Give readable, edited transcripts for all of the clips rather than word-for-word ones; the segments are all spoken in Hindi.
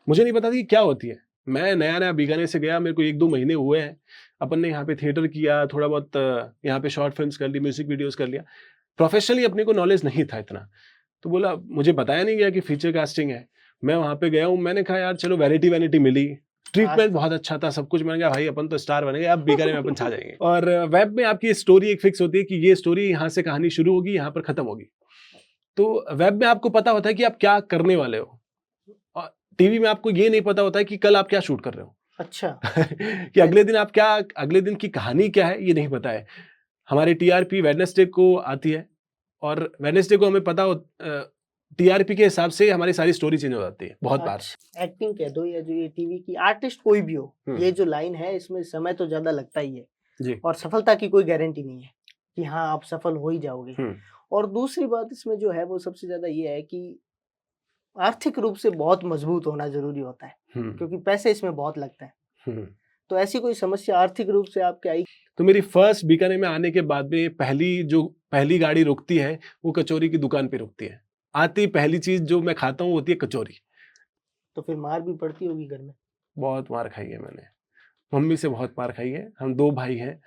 मुझे नहीं पता था कि क्या होती है। मैं नया-नया बीकानेर से गया, मेरे को 1-2 महीने हुए हैं। अपन ने यहाँ पे थिएटर किया, थोड़ा बहुत यहाँ पे शॉर्ट फ़िल्म्स कर ली, म्यूज़िक वीडियोज़ कर लिया। प्रोफ़ेशनली अपने को नॉलेज नहीं था इतना। तो बोला मुझे बताया नहीं गया कि फीचर कास्टिंग है। मैं वहाँ पे गया हूँ, मैंने कहा यार चलो वैनिटी-वैनिटी मिली। आज ट्रीटमेंट तो बहुत अच्छा था, सब कुछ मैंने कहा भाई अपन तो स्टार बनेंगे, अब बीकानेर में अपन छा जाएँगे। और वेब में आपकी स्टोरी एक फ़िक्स होती है कि ये स्टोरी यहाँ से कहानी शुरू होगी, यहाँ पर ख़त्म होगी। तो वेब में आपको पता होता है कि आप क्या करने वाले हो। और टीवी में आपको ये नहीं पता होता है कि कल आप क्या शूट कर रहे हो। अच्छा। कि अगले दिन की कहानी क्या है, ये नहीं पता है। हमारी टीआरपी वेडनेसडे को आती है और वेडनेसडे को हमें पता हो टीआरपी के हिसाब से हमारी सारी स्टोरी चेंज हो जाती है बहुत बार। अच्छा, एक्टिंग कह दो या जो ये टीवी की आर्टिस्ट कोई भी हो, ये जो लाइन है इसमें समय तो ज्यादा लगता ही है जी। और सफलता की कोई गारंटी नहीं है कि हाँ आप सफल हो ही जाओगे। और दूसरी बात इसमें जो है वो सबसे ज्यादा ये है कि आर्थिक रूप से बहुत मजबूत होना जरूरी होता है, क्योंकि पैसे इसमें बहुत लगते हैं। तो ऐसी कोई समस्या आर्थिक रूप से आपके आई? तो मेरी फर्स्ट बीकानेर में आने के बाद में पहली गाड़ी रुकती है, वो कचौरी की दुकान पे रुकती है। आते ही पहली चीज़ जो मैं खाता हूँ, वो होती है कचौरी। तो फिर मार भी पड़ती होगी घर में? बहुत मार खाई है मैंने, मम्मी से बहुत मार खाई है। हम 2 भाई हैं,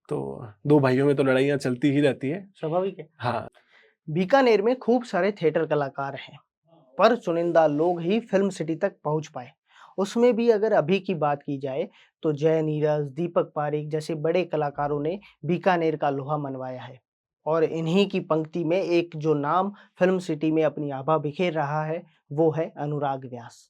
तो 2 भाइयों में तो लड़ाइयाँ चलती ही रहती है। स्वाभाविक है। हाँ। बीकानेर में खूब सारे थिएटर कलाकार हैं, पर चुनिंदा लोग ही फिल्म सिटी तक पहुंच पाए। उसमें भी अगर अभी की बात की जाए तो जय नीरज, दीपक पारेख जैसे बड़े कलाकारों ने बीकानेर का लोहा मनवाया है। और इन्हीं की पंक्ति में एक जो नाम फिल्म सिटी में अपनी आभा बिखेर रहा है, वो है अनुराग व्यास।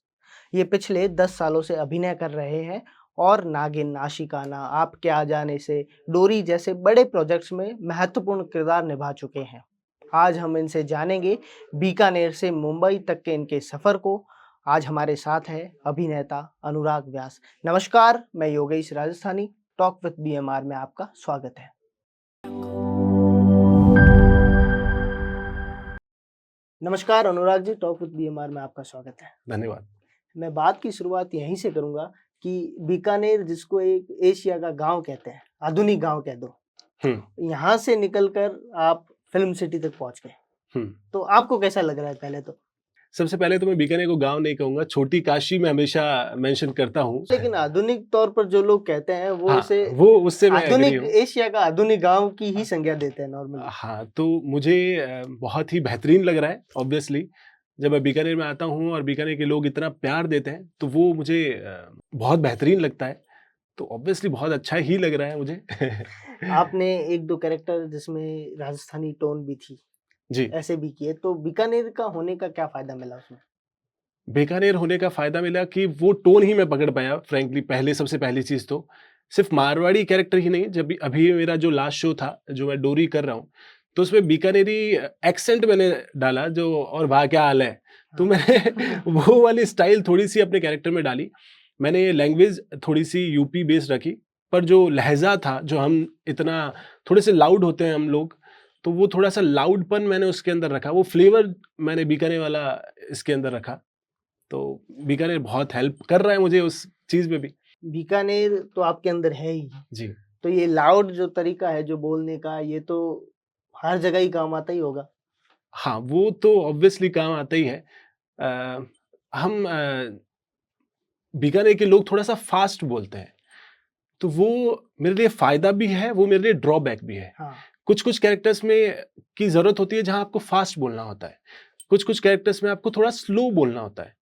ये पिछले 10 सालों से अभिनय कर रहे हैं और नागिन, आशिकाना, आप क्या जाने से, डोरी जैसे बड़े प्रोजेक्ट्स में महत्वपूर्ण किरदार निभा चुके हैं। आज हम इनसे जानेंगे बीकानेर से मुंबई तक के इनके सफर को। आज हमारे साथ है अभिनेता अनुराग व्यास। नमस्कार, मैं Yogesh Rajasthani, talk with BMR में आपका स्वागत है। नमस्कार Anurag ji, talk with BMR में आपका स्वागत है। धन्यवाद। मैं बात की शुरुआत यहीं से करूंगा कि बीकानेर जिसको एक एशिया का गांव कहते हैं, आधुनिक गांव कह दो, यहाँ से निकलकर आप फिल्म सिटी तक पहुंच गए। तो आपको कैसा लग रहा है? पहले तो सबसे पहले तो मैं बीकानेर को गाँव नहीं कहूँगा, छोटी काशी मैं हमेशा मेंशन करता हूँ। लेकिन आधुनिक तौर पर जो लोग कहते हैं वो हाँ, इसे वो उससे मैं एग्री आधुनिक हूँ। एशिया का आधुनिक गांव की ही संज्ञा देते हैं नॉर्मली। हाँ, तो मुझे बहुत ही बेहतरीन लग रहा है ऑब्वियसली। जब मैं बीकानेर में आता हूँ और बीकानेर के लोग इतना प्यार देते हैं, तो वो मुझे बहुत बेहतरीन लगता है। तो ऑब्वियसली बहुत अच्छा ही लग रहा है मुझे। आपने एक दो कैरेक्टर जिसमें राजस्थानी टोन भी थी, जी। ऐसे भी किए, तो बीकानेर का होने का क्या फायदा मिला उसमें? बीकानेर होने का फ़ायदा मिला कि वो टोन ही मैं पकड़ पाया फ्रैंकली सबसे पहली चीज़ तो। सिर्फ़ मारवाड़ी कैरेक्टर ही नहीं, जब भी अभी मेरा जो लास्ट शो था, जो मैं डोरी कर रहा हूँ, तो उसमें बीकानेरी एक्सेंट मैंने डाला जो और वाह क्या हाल है। तो मैंने वो वाली स्टाइल थोड़ी-सी अपने कैरेक्टर में डाली। मैंने लैंग्वेज थोड़ी-सी यूपी बेस्ड रखी, पर जो लहज़ा था, जो हम इतना थोड़े से लाउड होते हैं हम लोग, तो वो थोड़ा-सा लाउडपन मैंने उसके अंदर रखा। वो फ्लेवर मैंने बीकानेर वाला इसके अंदर रखा। तो बीकानेर बहुत हेल्प कर रहा है मुझे उस चीज़ में भी। बीकानेर तो आपके अंदर है ही, जी। तो ये लाउड जो तरीका है जो बोलने का, ये तो हर जगह ही काम आता ही होगा। हाँ, वो तो ऑब्वियसली काम आता ही है। अ, हम बीकानेर के लोग थोड़ा-सा फ़ास्ट बोलते हैं, तो वो मेरे लिए फ़ायदा भी है, वो मेरे लिए ड्रॉबैक भी है। हाँ। कुछ-कुछ कैरेक्टर्स में की ज़रूरत होती है जहाँ आपको फ़ास्ट बोलना होता है। कुछ-कुछ कैरेक्टर्स में आपको थोड़ा स्लो बोलना होता है।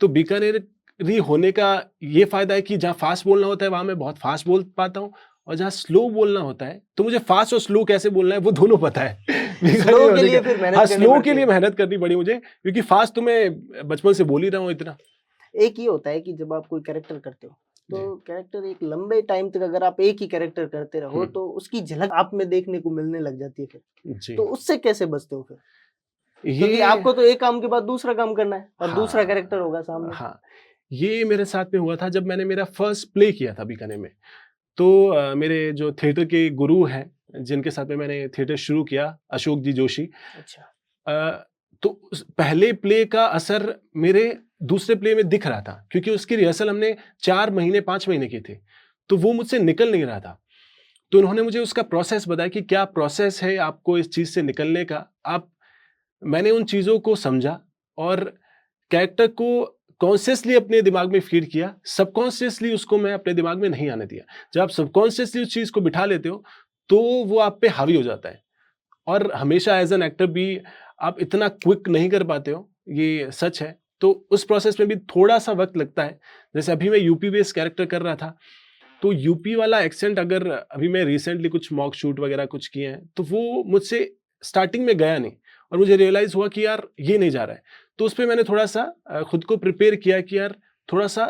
तो बीकानेरी होने का ये फ़ायदा है कि जहाँ फ़ास्ट बोलना होता है, वहाँ मैं बहुत फ़ास्ट बोल पाता हूँ और जहाँ स्लो बोलना होता है, तो मुझे फ़ास्ट और स्लो कैसे बोलना है, वो दोनों पता है। बीकानेर स्लो के होने लिए का फिर मेहनत हाँ, करनी स्लो पड़ती के लिए है। मेहनत करनी पड़ी मुझे क्योंकि फ़ास्ट तो मैं बचपन से बोल ही रहा हूँ इतना। एक ये होता है कि जब आप कोई कैरेक्टर करते हो, जी। तो कैरेक्टर एक लंबे टाइम तक अगर आप एक ही कैरेक्टर करते रहो, तो उसकी झलक आप में देखने को मिलने लग जाती है फिर। जी। तो उससे कैसे बचते हो फिर? क्योंकि ये आपको तो एक काम के बाद दूसरा काम करना है और दूसरा हाँ, कैरेक्टर होगा सामने। हाँ। ये मेरे साथ में हुआ था जब मैंने मेरा फर्स्ट प्ले किया था बीकानेर में। तो मेरे जो थिएटर के गुरु हैं, जिनके साथ में मैंने थिएटर शुरू किया, अशोक जी जोशी। अच्छा। अ, तो उस पहले प्ले का असर मेरे दूसरे प्ले में दिख रहा था क्योंकि उसकी रिहर्सल हमने 4 महीने 5 महीने की थी। तो वो मुझसे निकल नहीं रहा था। तो उन्होंने मुझे उसका प्रोसेस बताया कि क्या प्रोसेस है आपको इस चीज़ से निकलने का। मैंने उन चीज़ों को समझा और कैरेक्टर को कॉन्शियसली अपने दिमाग में फीड किया, सबकॉन्शियसली उसको मैं अपने दिमाग में नहीं आने दिया। जब आप सबकॉन्शियसली उस चीज़ को बिठा लेते हो, तो वो आप पे हावी हो जाता है। और हमेशा एज़ एन एक्टर भी आप इतना क्विक नहीं कर पाते हो, ये सच है। तो उस प्रोसेस में भी थोड़ा-सा वक़्त लगता है। जैसे अभी मैं यूपी बेस्ड कैरेक्टर कर रहा था, तो यूपी वाला एक्सेंट अगर अभी मैं रिसेंटली कुछ मॉक शूट वगैरह कुछ किए हैं, तो वो मुझसे स्टार्टिंग में गया नहीं और मुझे रियलाइज़ हुआ कि यार ये नहीं जा रहा है। तो उसपे मैंने थोड़ा-सा खुद को प्रिपेयर किया कि यार थोड़ा-सा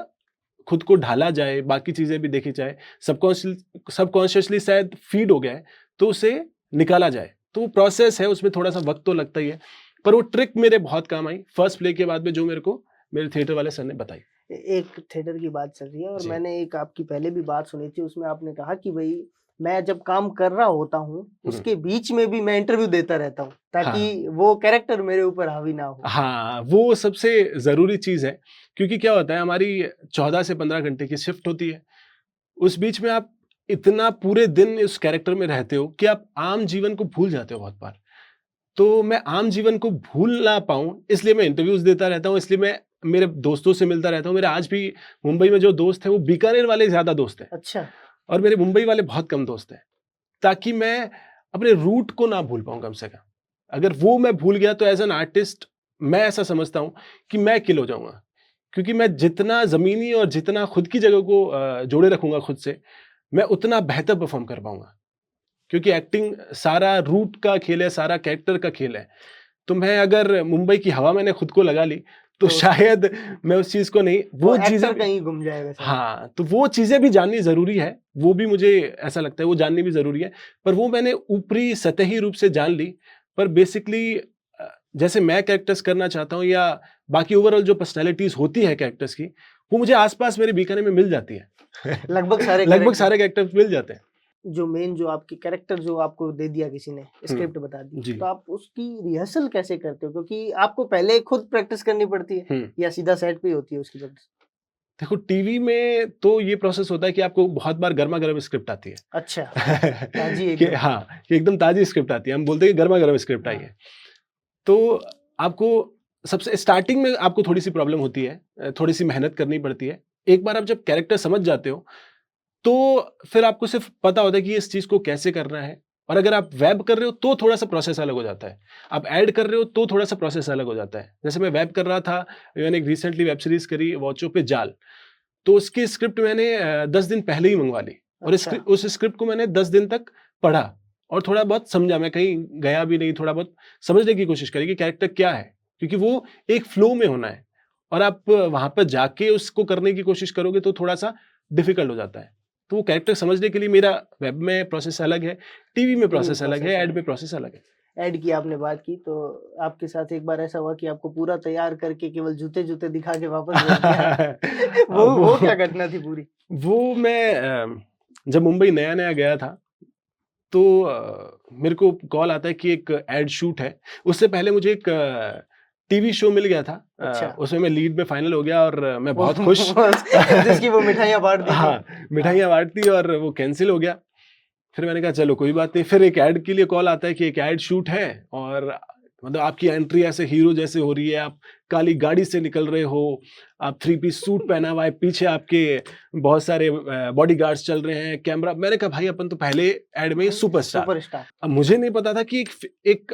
खुद को ढाला जाए, बाकी चीज़ें भी देखी जाए, सबकॉन्शियसली शायद फ़ीड हो गया है, तो उसे निकाला जाए। तो वो प्रोसेस है, उसमें थोड़ा-सा वक़्त तो लगता ही है, पर वो ट्रिक मेरे बहुत काम आई, फर्स्ट प्ले के बाद में जो मेरे को मेरे थिएटर वाले सर ने बताई। एक थिएटर की बात चल रही है और जी। मैंने एक आपकी पहले भी बात सुनी थी, उसमें आपने कहा कि भई मैं जब काम कर रहा होता हूँ, हुँ। उसके बीच में भी मैं इंटरव्यू देता रहता हूँ, हाँ। ताकि वो कैरेक्टर मेरे ऊपर हावी ना हो। हाँ, वो सबसे ज़रूरी चीज़ है, क्योंकि क्या होता है हमारी 14 से 15 घंटे की शिफ्ट होती है। उस बीच में आप इतना पूरे दिन उस कैरेक्टर में रहते हो कि आप आम जीवन को भूल जाते हो बहुत बार। तो मैं आम जीवन को भूल ना पाऊँ, इसलिए मैं इंटरव्यूज़ देता रहता हूँ, इसलिए मैं मेरे दोस्तों से मिलता रहता हूँ। मेरे आज भी मुंबई में जो दोस्त हैं, वो बीकानेर वाले ज़्यादा दोस्त हैं अच्छा, और मेरे मुंबई वाले बहुत कम दोस्त हैं, ताकि मैं अपने रूट को ना भूल पाऊँ कम से कम। अगर वो मैं भूल गया तो एज़ एन आर्टिस्ट मैं ऐसा समझता हूँ कि मैं किल हो जाऊँगा। क्योंकि मैं जितना ज़मीनी और जितना खुद की जगह को जोड़े रखूँगा खुद से, मैं उतना बेहतर परफ़ॉर्म कर पाऊँगा। क्योंकि एक्टिंग सारा रूट का खेल है, सारा कैरेक्टर का खेल है। तो मैं अगर मुंबई की हवा मैंने खुद को लगा ली, तो तो शायद मैं उस चीज़ को नहीं वो वो चीज़ें एक्टर भी कहीं गुम जाएगा शायद। हाँ, तो वो चीज़ें भी जाननी ज़रूरी है। वो भी मुझे ऐसा लगता है वो जाननी भी ज़रूरी है। पर वो मैंने ऊपरी सतही रूप से जान ली। पर बेसिकली जैसे मैं कैरेक्टर्स करना चाहता हूँ या बाकी ओवरऑल जो पर्सनैलिटीज़ होती है कैरेक्टर्स की, वो मुझे आस-पास मेरे बीकानेर में मिल जाती है। लगभग सारे लगभग कैरेक्टर सारे कैरेक्टर्स मिल जाते हैं। जो मेन जो आपके कैरेक्टर जो आपको दे दिया किसी ने, हुँ, स्क्रिप्ट बता दी, जी। तो आप उसकी रिहर्सल कैसे करते हो? क्योंकि आपको पहले खुद प्रैक्टिस करनी पड़ती है हुँ। या सीधा सेट पे ही होती है उसकी प्रैक्टिस? देखो टीवी में तो ये प्रोसेस होता है कि आपको बहुत बार गरमा-गरम स्क्रिप्ट आती है। अच्छा, ताज़ी कि एकदम। हाँ, कि एकदम ताज़ी स्क्रिप्ट आती है। हम बोलते हैं कि गरमा-गरम स्क्रिप्ट आई हाँ, है। तो आपको सबसे स्टार्टिंग में आपको थोड़ी-सी प्रॉब्लम होती है, थोड़ी-सी मेहनत करनी पड़ती है। एक बार आप जब कैरेक्टर समझ जाते हो, तो फिर आपको सिर्फ़ पता होता है कि इस चीज़ को कैसे करना है और अगर आप वेब कर रहे हो, तो थोड़ा-सा प्रोसेस अलग हो जाता है। आप ऐड कर रहे हो, तो थोड़ा-सा प्रोसेस अलग हो जाता है। जैसे मैं वेब कर रहा था, मैंने एक रिसेंटली वेब सीरीज़ करी वॉचो पे जाल। तो उसकी स्क्रिप्ट मैंने 10 दिन पहले ही मंगवा ली और अच्छा, उस स्क्रिप्ट को मैंने 10 दिन तक पढ़ा और थोड़ा बहुत समझा। मैं कहीं गया भी नहीं, थोड़ा बहुत समझने की कोशिश करी कि कैरेक्टर क्या है, क्योंकि वो एक फ्लो में होना है और आप वहाँ पर जाके उसको करने की कोशिश करोगे तो थोड़ा-सा डिफ़िकल्ट हो जाता है। तो वो कैरेक्टर समझने के लिए मेरा वेब में प्रोसेस अलग है, टीवी में टीवी में प्रोसेस अलग है, प्रोसेस ऐड अलग में है। प्रोसेस अलग है। ऐड की आपने बात की, तो आपके साथ एक बार ऐसा हुआ कि आपको पूरा तैयार करके केवल जूते-जूते दिखा के वापस भेज दिया? वो क्या वो घटना थी पूरी? वो मैं जब मुंबई नया-नया गया था तो मेरे को कॉल आता है कि एक एड शूट है। उससे पहले मुझे एक टीवी शो मिल गया था। अच्छा, उसमें मैं लीड में फाइनल हो गया और मैं वो बहुत खुश। जिसकी वो मिठाइयाँ बाँट दी थी। हाँ, हाँ, मिठाइयाँ बाँट दी और वो कैंसल हो गया। फिर मैंने कहा चलो कोई बात नहीं। फिर एक ऐड के लिए कॉल आता है कि एक ऐड शूट है और मतलब आपकी एंट्री ऐसे हीरो जैसे हो रही है, आप काली गाड़ी से निकल रहे हो, आप थ्री पीस सूट पहना हुआ है, पीछे आपके बहुत सारे बॉडीगार्ड्स चल रहे हैं, कैमरा। मैंने कहा भाई अपन तो पहले ऐड में ही सुपरस्टार। सुपरस्टार। अब मुझे नहीं पता था कि एक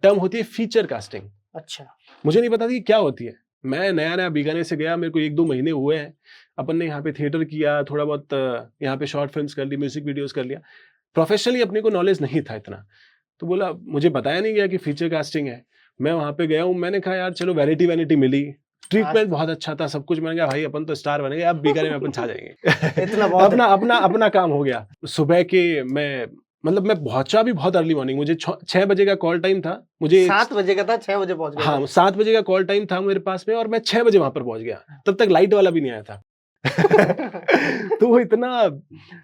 टर्म होती है फीचर कास्टिंग। अच्छा, मुझे नहीं पता था कि क्या होती है। मैं नया-नया बीकानेर से गया, मेरे को 1-2 महीने हुए हैं। अपन ने यहाँ पे थिएटर किया, थोड़ा बहुत यहाँ पे शॉर्ट फ़िल्म्स कर ली, म्यूज़िक वीडियोज़ कर लिया। प्रोफ़ेशनली अपने को नॉलेज नहीं था इतना। तो बोला मुझे बताया नहीं गया कि फीचर कास्टिंग है। मैं वहाँ पे गया हूँ, मैंने कहा यार चलो वैनिटी-वैनिटी मिली। आज ट्रीटमेंट बहुत अच्छा था, सब कुछ। मैंने कहा भाई अपन तो स्टार बनेंगे, अब बीकानेर में अपन छा जाएँगे। इतना बहुत अपना है। अपना अपना काम हो गया। सुबह के मैं पहुँचा भी बहुत अर्ली मॉर्निंग। मुझे 6 बजे का कॉल टाइम था। मुझे 7 बजे का था, 6 बजे पहुँच गए थे हाँ, आप। 7 बजे का कॉल टाइम था मेरे पास में और मैं 6 बजे वहाँ पर पहुँच गया। तब तक लाइट वाला भी नहीं आया था। तो वो इतना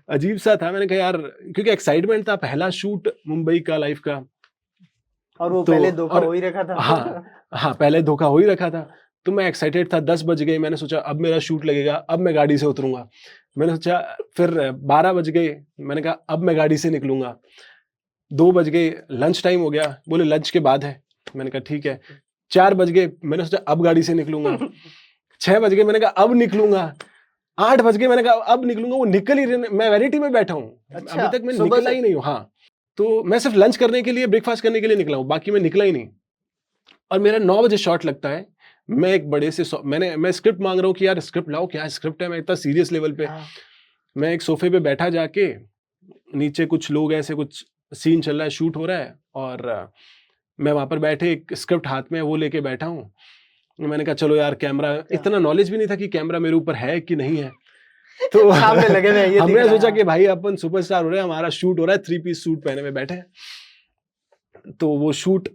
अजीब-सा था। मैंने कहा यार, क्योंकि एक्साइटमेंट था, पहला शूट मुंबई का लाइफ़ का। और वो तो पहले धोखा और हो ही रखा था। हाँ, हाँ, पहले धोखा हो ही रखा था। तो मैं एक्साइटेड था। 10 बज गए, मैंने सोचा अब मेरा शूट लगेगा, अब मैं गाड़ी से उतरूँगा। मैंने सोचा फिर 12 बज गए, मैंने कहा अब मैं गाड़ी से निकलूँगा। 2 बज गए, लंच टाइम हो गया, बोले लंच के बाद है। मैंने कहा ठीक है। 4 बज गए, मैंने सोचा अब गाड़ी से निकलूँगा। 6 बज गए, मैंने कहा अब निकलूंगा। 8 बज गए, मैंने कहा अब निकलूंगा, वो निकल ही मैं वैनिटी में बैठा हूँ, अच्छा, अभी तक मैं सुबह निकला से? ही नहीं हूँ। हाँ, तो मैं सिर्फ लंच करने के लिए, ब्रेकफास्ट करने के लिए निकला हूँ, बाकी मैं निकला ही नहीं। और मेरा 9 बजे शॉट लगता है। मैं एक बड़े से मैं स्क्रिप्ट मांग रहा हूँ कि यार स्क्रिप्ट लाओ, क्या स्क्रिप्ट है, मैं इतना सीरियस लेवल पे। हाँ, मैं एक सोफे पे बैठा जाके, नीचे कुछ लोग ऐसे, कुछ सीन चल रहा है, शूट हो रहा है, और मैं वहां पर बैठे, एक स्क्रिप्ट हाथ में है, वो लेके बैठा हूँ। मैंने कहा चलो यार, कैमरा, क्या? इतना नॉलेज भी नहीं था कि कैमरा मेरे ऊपर है कि नहीं है। तो सामने लगे हुए हैं, ये दिख हमने रहा है, सोचा हाँ। कि भाई अपन सुपरस्टार हो रहे हैं, हमारा शूट हो रहा है, 3 पीस सूट पहने में बैठे हैं। तो वो शूट,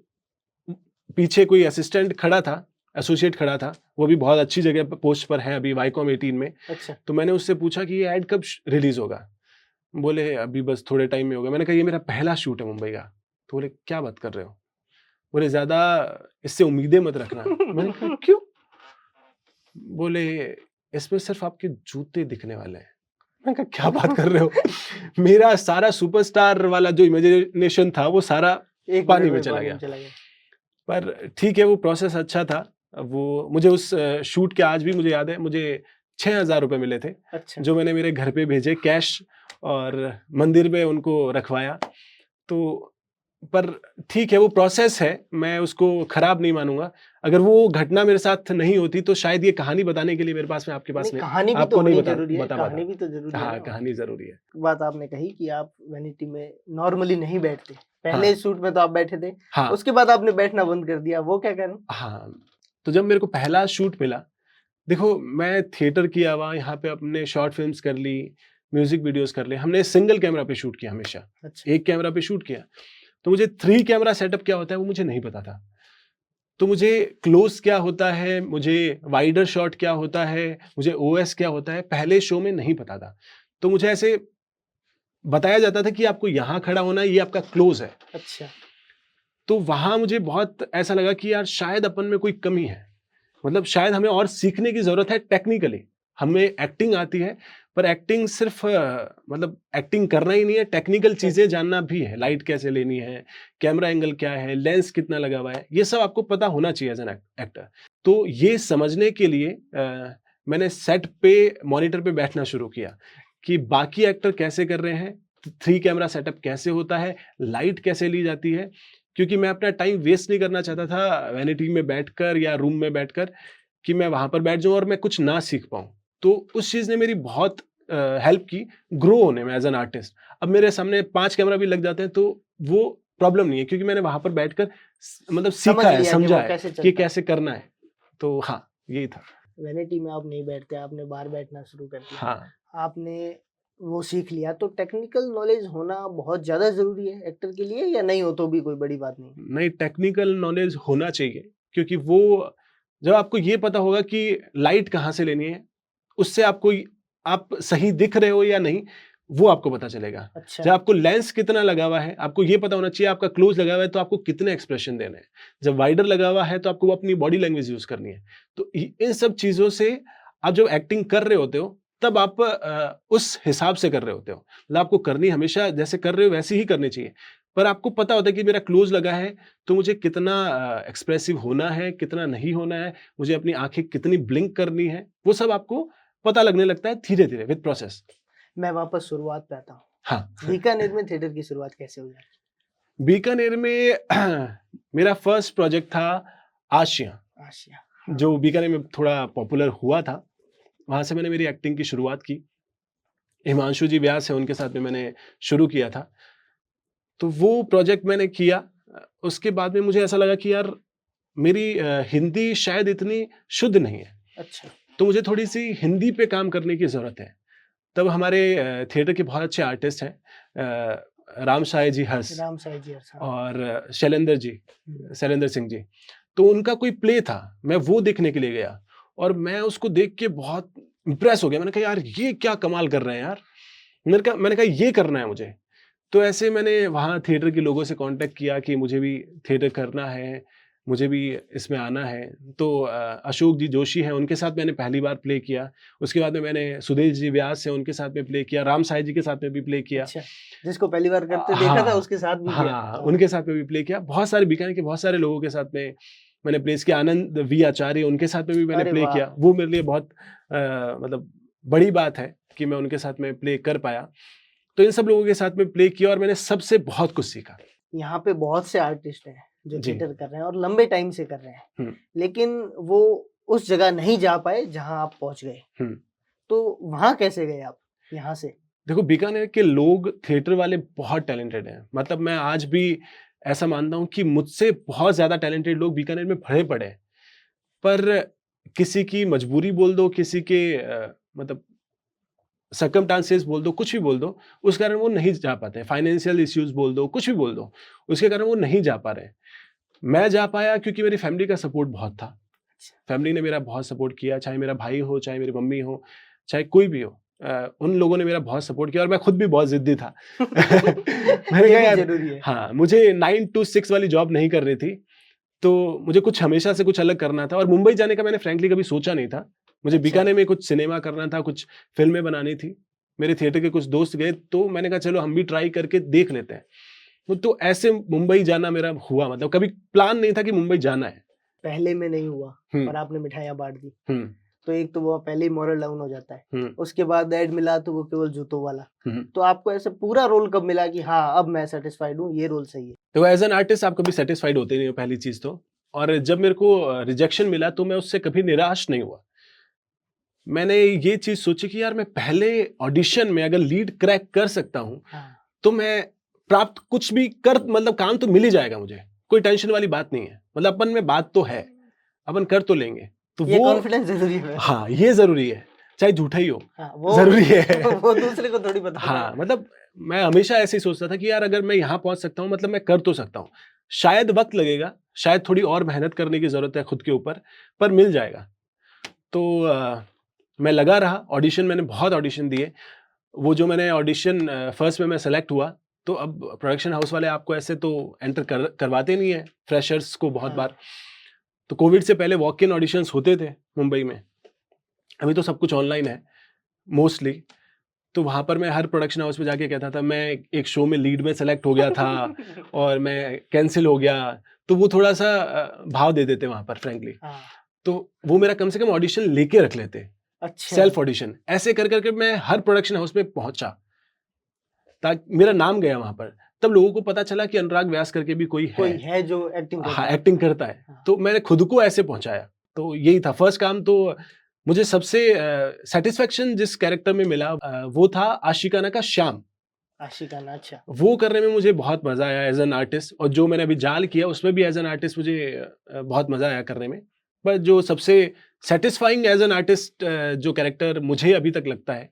पीछे कोई असिस्टेंट खड़ा था, एसोसिएट खड़ा था, वो भी बहुत अच्छी जगह पर, पोस्ट पर है अभी, वाईकॉम 18 में। अच्छा, तो मैंने उससे पूछा कि ये ऐड कब रिलीज होगा? बोले अभी बस थोड़े टाइम में होगा। मैंने कहा ये मेरा पहला शूट है मुंबई का। तो बोले क्या बात कर रहे हो? बोले ज्यादा इससे उम्मीदें मत रखना। मैंने कहा क्यों? बोले इसमें सिर्फ आपके जूते दिखने वाले हैं। मैंने कहा क्या बात कर रहे हो? मेरा सारा सुपरस्टार वाला जो इमेजिनेशन था वो सारा 1 पानी मिनट में में चला पानी गया। में चला गया। पर ठीक है, वो प्रोसेस अच्छा था। वो मुझे उस शूट के आज भी मुझे याद है, मुझे 6,000 रुपए मिले थे, अच्छा, जो मैंने मेरे घर पे भेजे कैश, और मंदिर में उनको रखवाया। तो पर ठीक है, वो प्रोसेस है, मैं उसको खराब नहीं मानूंगा। अगर वो घटना मेरे साथ नहीं होती तो शायद ये कहानी बताने के लिए मेरे पास, मैं आपके पास नहीं, नहीं, कहानी भी तो आपको नहीं होनी बता ज़रूरी है, बता कहानी पाता। भी तो ज़रूरी है हाँ, ना। कहानी जरूरी है। बात आपने कही कि आप वैनिटी में नॉर्मली नहीं बैठते। पहले हाँ, शूट में तो आप बैठे थे, हाँ, उसके बाद आपने बैठना बंद कर दिया, वो क्या कारण? हाँ। तो जब मेरे को पहला शूट मिला, देखो मैं थिएटर किया हुआ, यहाँ पे अपने शॉर्ट फिल्म्स कर ली, म्यूजिक वीडियोस कर लिए, हमने सिंगल कैमरा पे शूट किया हमेशा, अच्छा, एक कैमरा पे शूट किया। तो मुझे 3 कैमरा सेटअप क्या होता है वो मुझे नहीं पता था। तो मुझे क्लोज क्या होता है, मुझे वाइडर शॉट क्या होता है, मुझे ओएस क्या होता है, पहले शो में नहीं पता था। तो मुझे ऐसे बताया जाता था कि आपको यहाँ खड़ा होना है, ये आपका क्लोज है। अच्छा, तो वहाँ मुझे बहुत ऐसा लगा कि यार शायद अपन में कोई कमी है। मतलब शायद हमें और सीखने की ज़रूरत है टेक्निकली। हमें एक्टिंग आती है, पर एक्टिंग सिर्फ़ मतलब एक्टिंग करना ही नहीं है, टेक्निकल चीज़ें टेक्निक जानना भी है। लाइट कैसे लेनी है, कैमरा एंगल क्या है, लेंस कितना लगा हुआ है, ये सब आपको पता होना चाहिए एज़ एन एक्टर। तो ये समझने के लिए मैंने सेट पे मॉनिटर पे बैठना शुरू किया कि बाकी एक्टर कैसे कर रहे हैं, 3 कैमरा सेटअप कैसे होता है, लाइट कैसे ली जाती है। क्योंकि मैं अपना टाइम वेस्ट नहीं करना चाहता था वैनिटी में बैठकर या रूम में बैठकर, कि मैं वहाँ पर बैठ जाऊँ और मैं कुछ ना सीख पाऊँ। तो उस चीज़ ने मेरी बहुत हेल्प की ग्रो होने में एज़ एन आर्टिस्ट। अब मेरे सामने 5 कैमरा भी लग जाते हैं तो वो प्रॉब्लम नहीं है, क्योंकि मैंने वहाँ पर बैठकर मतलब समझ सीखा है, लिया कि समझा वो है कैसे कि चलता है। कैसे करना है। तो हाँ, यही था। वैनिटी में आप नहीं बैठते, आपने बाहर बैठना शुरू कर दिया। हाँ, आपने वो सीख लिया, तो टेक्निकल नॉलेज होना बहुत ज़्यादा ज़रूरी है एक्टर के लिए, या नहीं हो तो भी कोई बड़ी बात नहीं? नहीं, टेक्निकल नॉलेज होना चाहिए, क्योंकि वो जब आपको ये पता होगा कि लाइट कहाँ से लेनी है, उससे आपको आप सही दिख रहे हो या नहीं, वो आपको पता चलेगा। अच्छा, जब आपको लेंस कितना लगा हुआ है, आपको ये पता होना चाहिए, आपका क्लोज़ लगा हुआ है, तो आपको कितने एक्सप्रेशन देने हैं। जब वाइडर लगा हुआ है, तो आपको वो अपनी बॉडी लैंग्वेज यूज़ करनी है। तो इ इन सब चीज़ों से आप जब एक्टिंग कर रहे होते हो, तब आप उस हिसाब से कर रहे होते हो। मतलब आपको करनी हमेशा जैसे कर रहे हो, वैसे ही करनी चाहिए। पर आपको पता होता है कि मेरा क्लोज़ लगा है, तो मुझे कितना एक्सप्रेसिव होना है, कितना नहीं होना है, मुझे अपनी आँखें कितनी ब्लिंक करनी है, वो सब आपको पता लगने लगता है धीरे-धीरे विद प्रोसेस। मैं वापस शुरुआत पे आता हूँ। हाँ। बीकानेर में थिएटर की शुरुआत कैसे हुई? बीकानेर में मेरा फर्स्ट प्रोजेक्ट था आशियाँ, आशिया, हाँ, जो बीकानेर में थोड़ा पॉपुलर हुआ था। वहाँ से मैंने मेरी एक्टिंग की शुरुआत की। हिमांशु जी व्यास हैं, उनके साथ में मैंने शुरू किया था। तो वो प्रोजेक्ट मैंने किया। उसके बाद में मुझे ऐसा लगा कि यार मेरी हिंदी शायद इतनी शुद्ध नहीं है, अच्छा, तो मुझे थोड़ी-सी हिंदी पे काम करने की ज़रूरत है। तब हमारे थिएटर के बहुत अच्छे आर्टिस्ट हैं, राम साय जी हर्ष राम साई जी, हाँ, और शैलेंद्र जी, हुँ, शैलेंद्र सिंह जी। तो उनका कोई प्ले था, मैं वो देखने के लिए गया और मैं उसको देख के बहुत इम्प्रेस हो गया। मैंने कहा यार ये क्या कमाल कर रहे हैं यार। मैंने कहा ये करना है मुझे। तो ऐसे मैंने वहाँ थिएटर के लोगों से कॉन्टैक्ट किया कि मुझे भी थिएटर करना है, मुझे भी इसमें आना है। तो अशोक जी जोशी हैं, उनके साथ मैंने पहली बार प्ले किया। उसके बाद में मैंने सुदेश जी व्यास हैं, उनके साथ में प्ले किया, राम साई जी के साथ में भी प्ले किया। अच्छा, जिसको पहली बार करते देखा था हाँ, उसके साथ भी किया? हाँ, हाँ, उनके साथ में भी प्ले किया। बहुत सारे बीकानेर के बहुत सारे लोगों के साथ में मैंने प्लेस किया, आनंद वी आचार्य उनके साथ में भी मैंने अरे प्ले वाह! किया। वो मेरे लिए बहुत मतलब बड़ी बात है कि मैं उनके साथ में प्ले कर पाया। तो इन सब लोगों के साथ में प्ले किया और मैंने सबसे बहुत कुछ सीखा। यहाँ पे बहुत से आर्टिस्ट हैं जो जी। थिएटर कर रहे हैं और लंबे टाइम से कर रहे हैं, हुँ, लेकिन वो उस जगह नहीं जा पाए जहाँ आप पहुँच गए। हुँ। तो वहाँ कैसे गए आप यहाँ से? देखो, बीकानेर के लोग थिएटर वाले बहुत टैलेंटेड हैं। मतलब मैं आज भी ऐसा मानता हूँ कि मुझसे बहुत ज़्यादा टैलेंटेड लोग बीकानेर में भरे पड़े हैं। पर किसी की मजबूरी बोल दो, किसी के मतलब सर्कमस्टांसेस बोल दो, कुछ भी बोल दो, उस कारण वो नहीं जा पाते हैं। फाइनेंशियल इश्यूज़ बोल दो, कुछ भी बोल दो, उसके कारण वो नहीं जा पा रहे हैं। मैं जा पाया क्योंकि मेरी फैमिली का सपोर्ट बहुत था। फैमिली ने मेरा बहुत सपोर्ट किया, चाहे मेरा भाई हो, चाहे मेरी मम्मी हो, चाहे कोई भी हो। उन लोगों ने मेरा बहुत सपोर्ट किया और मैं खुद भी बहुत ज़िद्दी था। मैंने ये कहा भी यार, ज़रूरी है। हाँ, मुझे 9 टू 6 वाली जॉब नहीं करनी थी, तो मुझे कुछ हमेशा से कुछ अलग करना था और मुंबई जाने का मैंने फ्रैंकली कभी सोचा नहीं था। मुझे अच्छा, बीकानेर में कुछ सिनेमा करना था, कुछ फ़िल्में बनानी थी। मेरे थिएटर के कुछ दोस्त गए, तो मैंने कहा चलो हम भी ट्राई करके देख लेते हैं। तो ऐसे मुंबई जाना मेरा हुआ, मतलब कभी प्लान नहीं था कि मुंबई जाना है। पहले में नहीं हुआ हुँ, पर आपने मिठाइयाँ बाँट दी। हुँ, तो एक तो वो पहले ही मोरल डाउन हो जाता है। हुँ, उसके बाद ऐड मिला तो वो केवल जूतों वाला। हुँ। तो आपको ऐसे पूरा रोल कब मिला कि हाँ, अब मैं सैटिस्फाइड हूँ, ये रोल सही है? तो एज़ एन आर्टिस्ट आप कभी सैटिस्फाइड होते नहीं हो, पहली चीज़ तो। और जब मेरे को रिजेक्शन मिला तो मैं उससे कभी निराश नहीं हुआ। मैंने ये चीज़ सोची कि यार मैं पहले ऑडिशन में अगर लीड क्रैक कर सकता हूँ, हाँ, तो मैं प्राप्त कुछ भी कर, मतलब काम तो मिल ही जाएगा मुझे। कोई टेंशन वाली बात नहीं है। मतलब अपन में बात तो है, अपन कर तो लेंगे। तो ये वो, कॉन्फिडेंस ज़रूरी है वैसे। हाँ, ये ज़रूरी है। चाहे झूठा ही हो, हाँ, वो ज़रूरी है। वो दूसरे को थोड़ी बताना हाँ, है। मतलब मैं हमेशा ऐसे ही सोचता था कि यार अगर मैं यहाँ पहुँच सकता हूँ, मतलब मैं कर तो सकता हूँ। शायद वक़्त लगेगा, शायद थोड़ी और मेहनत करने की ज़रूरत है खुद के ऊपर, पर मिल जाएगा। तो मैं लगा रहा, ऑडिशन मैंने बहुत ऑडिशन दिए। वो जो मैंने ऑडिशन फर्स्ट में मैं सेलेक्ट हुआ, तो अब प्रोडक्शन हाउस वाले आपको ऐसे तो एंटर करवाते नहीं है फ्रेशर्स को बहुत हाँ, बार। तो कोविड से पहले वॉक इन ऑडिशंस होते थे मुंबई में। अभी तो सब कुछ ऑनलाइन है मोस्टली। तो वहाँ पर मैं हर प्रोडक्शन हाउस में जाके कहता था मैं एक शो में लीड में सेलेक्ट हो गया था और मैं कैंसल हो गया। तो वो थोड़ा-सा भाव दे देते वहाँ पर फ्रैंकली। हाँ, तो वो मेरा कम से कम ऑडिशन लेके रख लेते। अच्छा, सेल्फ ऑडिशन ऐसे कर के मैं हर प्रोडक्शन हाउस में पहुंचा, ताकि मेरा नाम गया वहां पर। तब लोगों को पता चला कि अनुराग व्यास करके भी कोई है। कोई है जो एक्टिंग करता हाँ, है। एक्टिंग करता है। हाँ, तो मैंने खुद को ऐसे पहुंचाया। तो यही था फर्स्ट काम। तो मुझे सबसे सेटिस्फेक्शन जिस कैरेक्टर में मिला वो था आशिकाना का श्याम। आशिकाना, अच्छा। वो करने में मुझे बहुत मजा आया एज एन आर्टिस्ट, और जो मैंने अभी जाल किया उसमें भी एज एन आर्टिस्ट मुझे बहुत मजा आया करने में। पर जो सबसे सेटिस्फाइंग एज एन आर्टिस्ट जो कैरेक्टर मुझे अभी तक लगता है,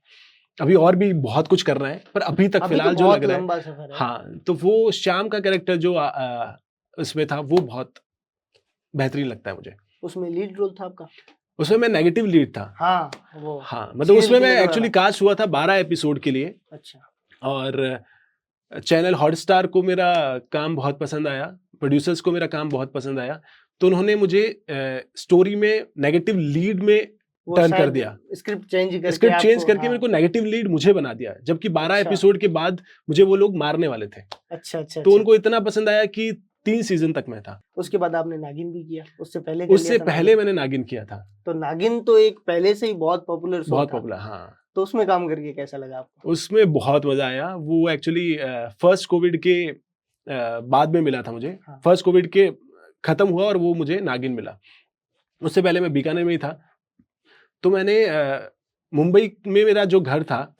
अभी और भी बहुत कुछ करना है, पर अभी तक अभी तो फिलहाल जो बहुत लग रहा है, लंबा सफ़र है। हाँ, तो वो श्याम का कैरेक्टर जो उसमें था वो बहुत बेहतरीन लगता है मुझे। उसमें लीड रोल था आपका? उसमें मैं नेगेटिव लीड था। हाँ, वो हाँ, मतलब सीरियल उसमें मैं किलर एक्चुअली वाला। कास्ट हुआ था 12 एपिसोड के लिए। अच्छा, और चैनल हॉटस्टार को मेरा काम बहुत पसंद आया, प्रोड्यूसर्स को मेरा काम बहुत पसंद आया, तो उन्होंने मुझे स्टोरी में नेगेटिव लीड में वो टर्न कर शायद दिया। स्क्रिप्ट चेंज करके स्क्रिप्ट चेंज आपको, करके हाँ, मेरे को नेगेटिव लीड मुझे बना दिया, जबकि 12 अच्छा, एपिसोड के बाद मुझे वो लोग मारने वाले थे। अच्छा, अच्छा, तो अच्छा। उनको इतना पसंद आया कि 3 सीज़न तक मैं था। उसके बाद आपने नागिन भी किया, उससे पहले कर लिया उससे था पहले नागिन? मैंने नागिन किया था, तो नागिन तो एक पहले से ही बहुत पॉपुलर शो बहुत था, पॉपुलर, हाँ। तो उसमें काम करके कैसा लगा आपको? उसमें बहुत मज़ा आया। वो एक्चुअली फर्स्ट कोविड के बाद में मिला था मुझे। हाँ, फर्स्ट कोविड के खत्म हुआ और वो मुझे नागिन मिला। उससे पहले मैं बीकानेर में ही था। तो मैंने मुंबई में मेरा जो घर था,